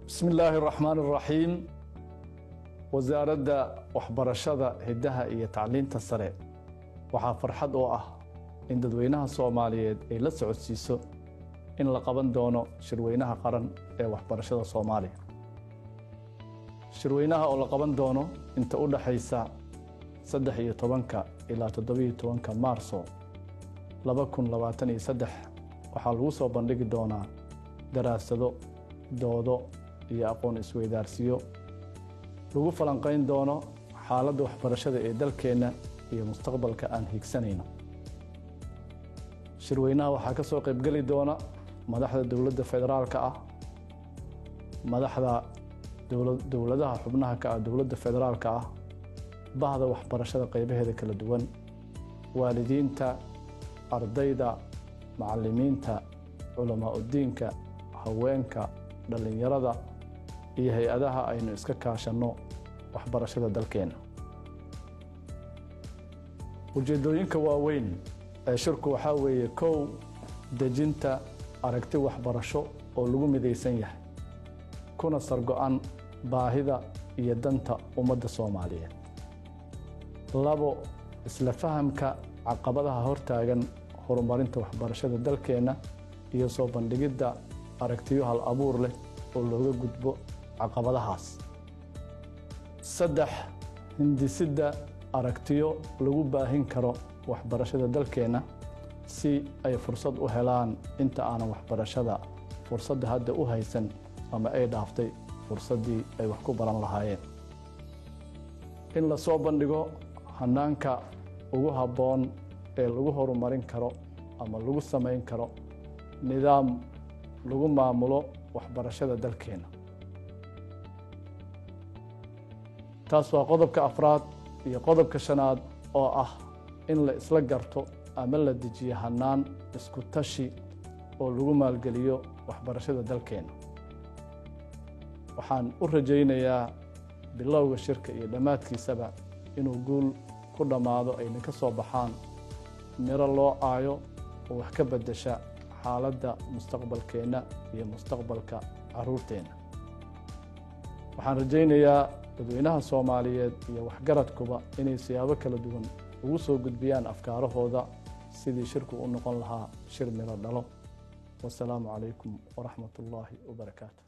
بسم الله الرحمن الرحيم. وزارة waxbarashada hidaha iyo tacliinta sare waxaa farxad u ah in dadweynaha Soomaaliyeed ay la socodsiiso in la qaban doono shirweynaha qaran ee waxbarashada Soomaaliya. shirweynaha oo la qaban doono inta u dhaxaysa 13 ilaa 17 Maarso 2023 waxaa lagu soo bandhigi doonaa daraasado, doodo iyo aqoon isweydaarsiyo lagu falanqayn doono xaaladda waxbarashada ee dalkeena iyo mustaqbalka aan higsanayno. shirweynaha waxaa ka soo qayb gali doona madaxda dawladda federaalka ah, madaxda dawladaha xubnaha ka ah dawladda federaalka ah, bahda waxbarashada qaybaheeda kala duwan, waalidiinta, ardayda, macallimiinta, culamaa diinka, haweenka, dhalinyarada iyo hay'adaha aynu iska kaashano waxbarashada dalkeena. ujeedooyinka waaweyn ee shirku waxaa weeye kow, dejinta aragti waxbarasho oo lagu midaysan yahay kuna sargo'an baahida iyo danta ummadda Soomaaliyeed. labo, isla fahamka caqabadaha hortaagan horumarinta waxbarashada dalkeena iyo soo bandhigidda aragtiyo hal abuur leh oo looga gudbo caqabadahaas. saddex, hindisidda aragtiyo lagu baahin karo waxbarashada dalkeena si ay fursad u helaan inta aanan waxbarashada fursadda hadda u haysan ama ay dhaaftay fursaddii ay wax ku baran lahaayeen. in la soo bandhigo hanaanka ugu habboon ee lagu horumarin karo ama lagu samayn karo nidaam lagu maamulo waxbarashada dalkeena. taas waa qodobka afraad. iyo qodobka shanaad oo ah in la isla garto ama la dejiyo hanaan isku tashi oo lagu maalgeliyo waxbarashada dalkeena. waxaan u rajaynayaa bilowga shirka iyo dhammaadkiisaba inuu guul ku dhammaado ayna ka soo baxaan miro loo aayo oo wax ka beddesha xaaladda mustaqbalkeena iyo mustaqbalka carruurteena. waxaan rajaynayaa dadweynaha Soomaaliyeed iyo waxgaradkuba inay siyaabo kala duwan ugu soo gudbiyaan afkaarahooda sidii shirku u noqon lahaa shir miro dhalo. wassalaamu calaykum waraxmatullaahi wabarakaatu.